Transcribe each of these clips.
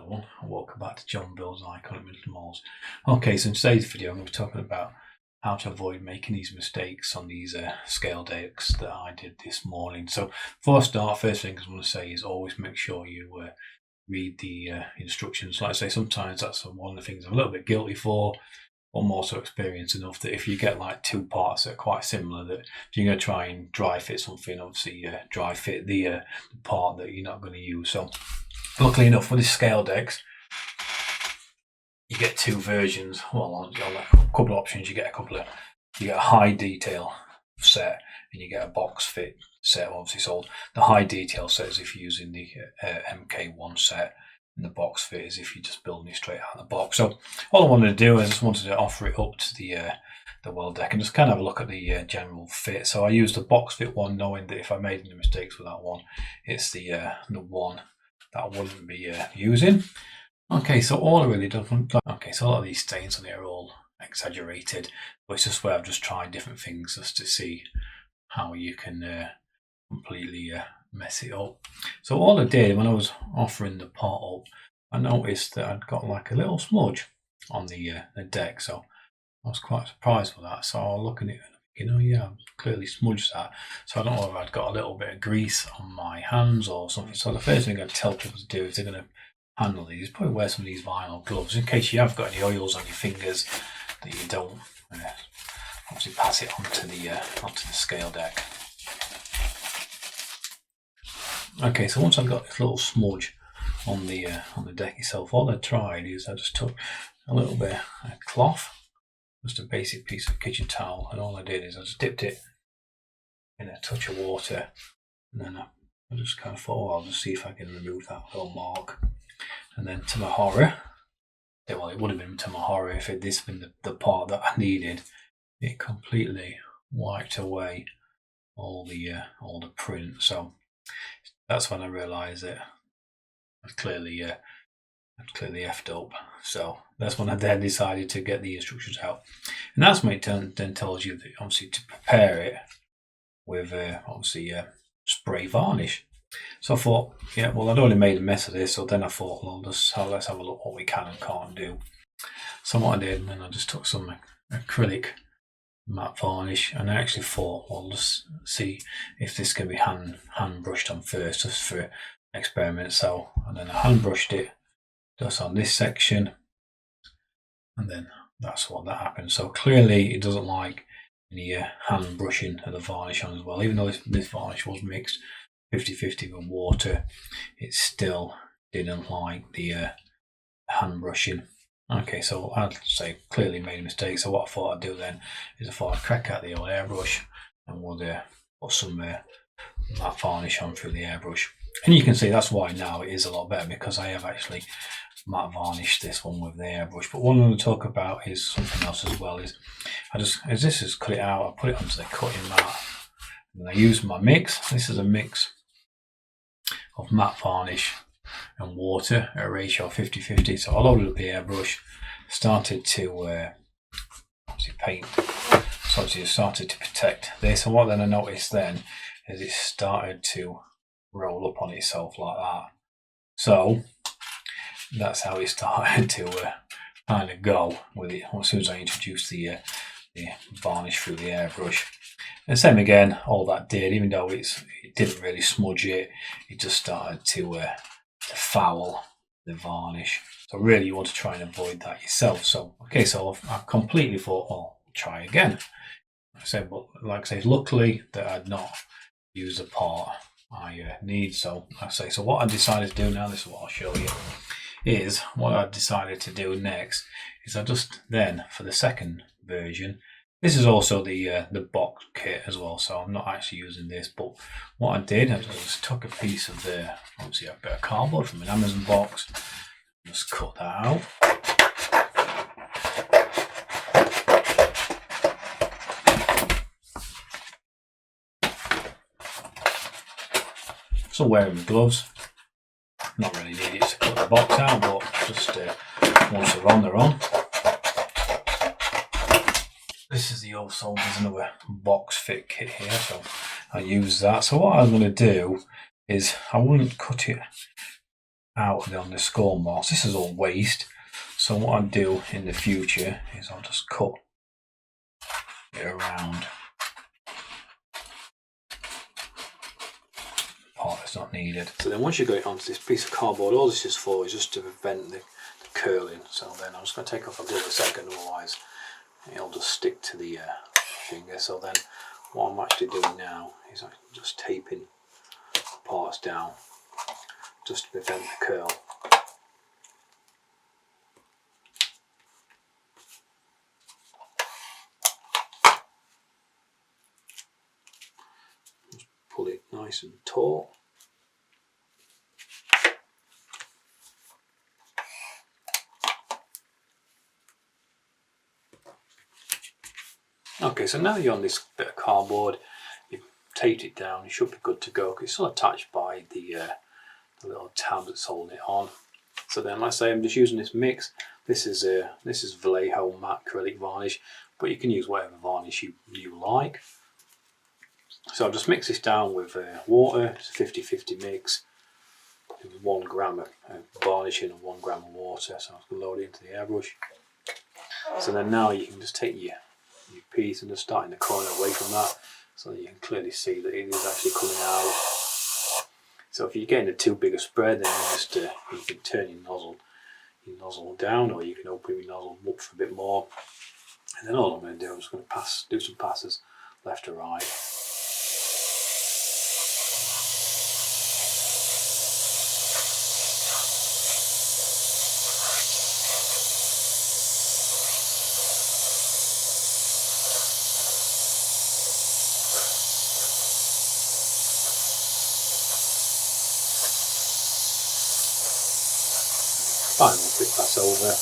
everyone, and welcome back to John Bill's Iconic Middleton Malls. Okay, so in today's video I'm going to be talking about how to avoid making these mistakes on these ScaleDecks that I did this morning. So before I start, first thing I want to say is always make sure you read the instructions. Like I say, sometimes that's one of the things I'm a little bit guilty for. I'm also experienced enough that if you get like two parts that are quite similar, that if you're going to try and dry fit something, obviously dry fit the part that you're not going to use. So luckily enough for this ScaleDecks, you get two versions. Well, on a couple of options, you get a high detail set and you get a box fit set, obviously. So the high detail set is if you're using the MK1 set, and the box fit is if you're just building it straight out of the box. So all I wanted to do is I just wanted to offer it up to the well deck and just kind of have a look at the general fit. So I used the box fit one, knowing that if I made any mistakes with that one, it's the one that I wouldn't be using. Okay, so all I really done. Okay, so a lot of these stains on here are all exaggerated, but it's just where I've just tried different things just to see how you can completely mess it up. So all I did when I was offering the pot up, I noticed that I'd got like a little smudge on the deck, so I was quite surprised with that. So I was looking at it, yeah, I've clearly smudged that. So I don't know if I'd got a little bit of grease on my hands or something. So the first thing I'd tell people to do if they're going to handle these is probably wear some of these vinyl gloves in case you have got any oils on your fingers that you don't obviously pass it onto the ScaleDeck. Okay, so once I've got this little smudge on the deck itself, all I tried is I just took a little bit of cloth, just a basic piece of kitchen towel, and all I did is I just dipped it in a touch of water, and then I just kind of thought, oh, I'll just see if I can remove that little mark. And then to my horror, well, it would have been to my horror if it this been the part that I needed, it completely wiped away all the print. So that's when I realised that I'd clearly effed up. So that's when I then decided to get the instructions out, and that's when it then tells you that obviously to prepare it with obviously spray varnish. So I thought, yeah, well, I'd already made a mess of this, so then I thought, well, let's have a look what we can and can't do. So what I did, then I just took some acrylic matte varnish, and I actually thought, well, let's see if this can be hand brushed on first, just for experiment. So, and then I hand brushed it just on this section, and then that's what that happened. So clearly it doesn't like any hand brushing of the varnish on as well. Even though this varnish was mixed 50-50 with water, it still didn't like the hand brushing. Okay, so I'd say clearly made a mistake. So what I thought I'd do then is I thought I'd crack out the old airbrush and we'll put some matte varnish on through the airbrush. And you can see that's why now it is a lot better, because I have actually matte varnished this one with the airbrush. But what I'm going to talk about is something else as well. Is as this is cut it out, I put it onto the cutting mat, and I use my mix. This is a mix of matte varnish and water at a ratio of 50-50. So I loaded up the airbrush, started to obviously paint, so obviously it started to protect this. And what then I noticed then is it started to roll up on itself like that. So that's how it started to kind of go with it as soon as I introduced the varnish through the airbrush. And same again, all that did, even though it didn't really smudge it, it just started to foul the varnish. So really you want to try and avoid that yourself. So okay, so I completely thought, well, try again. I said, but like I say, luckily that I'd not used the part I need. So like I say, so what I decided to do now, this is what I'll show you, is what I decided to do next is I just then, for the second version, this is also the box kit as well, so I'm not actually using this, but what I did, I just took a piece of obviously a bit of cardboard from an Amazon box, just cut that out. So wearing my gloves, not really needed to cut the box out, but just once they're on, they're on. This is the also, there's another box fit kit here, so I use that. So what I'm going to do is I wouldn't cut it out on the score marks. This is all waste. So what I'll do in the future is I'll just cut it around the part that's not needed. So then once you got it onto this piece of cardboard, all this is for is just to prevent the curling. So then I'm just going to take off a glove a second, otherwise it'll just stick to the finger. So then what I'm actually doing now is I'm just taping parts down just to prevent the curl. Just pull it nice and taut. Okay, so now you're on this bit of cardboard, you've taped it down, you should be good to go. It's still attached by the little tab that's holding it on. So then, like I say, I'm just using this mix. This is Vallejo matte acrylic varnish, but you can use whatever varnish you like. So I'll just mix this down with water. It's a 50-50 mix. 1 gram of varnishing and 1 gram of water. So I'm going to load it into the airbrush. So then now you can just take your piece and just start in the corner away from that, so that you can clearly see that it is actually coming out. So if you're getting a too big a spread, then you can turn your nozzle down, or you can open your nozzle up for a bit more. And then all I'm going to do, I'm just going to do some passes left to right. Final quick pass over,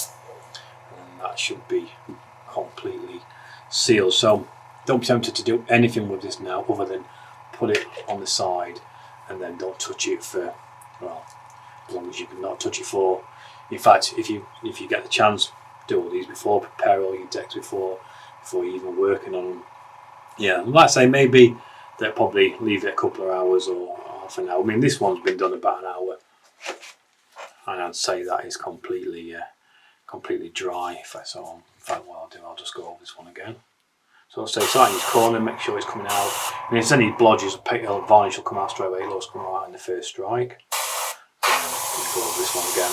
and that should be completely sealed. So don't be tempted to do anything with this now other than put it on the side, and then don't touch it for, well, as long as you can not touch it for. In fact, if you get the chance, do all these before, prepare all your decks before you're even working on them. Yeah, like I say, maybe they'll probably leave it a couple of hours or half an hour. I mean, this one's been done about an hour, and I'd say that is completely dry. So in fact, what I'll do, I'll just go over this one again. So I'll start in each corner, make sure it's coming out. And if there's any blodges, varnish will come out straight away. It'll come out in the first strike. So I'll go over this one again.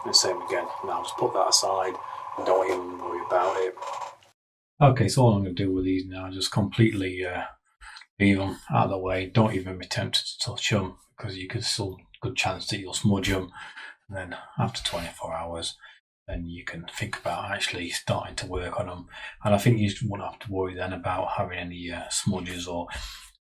And the same again. Now just put that aside and don't even worry about it. Okay, so all I'm going to do with these now is just completely leave them out of the way. Don't even be tempted to touch them, because you could still good chance that you'll smudge them. And then after 24 hours, then you can think about actually starting to work on them. And I think you won't have to worry then about having any smudges. Or,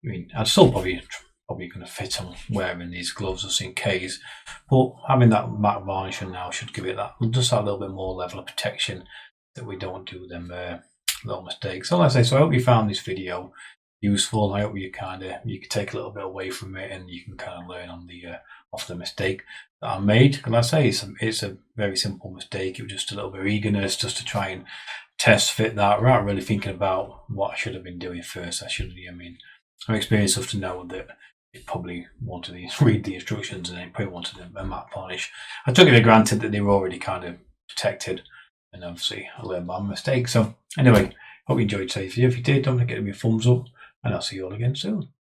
I mean, I'd still probably going to fit them wearing these gloves just in case. But having that matte varnishing now should give it that just a little bit more level of protection, that we don't do them little mistakes. So like I say, so I hope you found this video useful. I hope you can take a little bit away from it, and you can kind of learn on off the mistake that I made. And like I say, it's a very simple mistake. It was just a little bit of eagerness just to try and test fit that without really thinking about what I should have been doing first. I'm experienced enough to know that it probably wanted to read the instructions, and it probably wanted a matte varnish. I took it for granted that they were already kind of protected, and obviously I learned my mistake. So anyway, hope you enjoyed today's video. If you did, don't forget to give me a thumbs up, and I'll see you all again soon.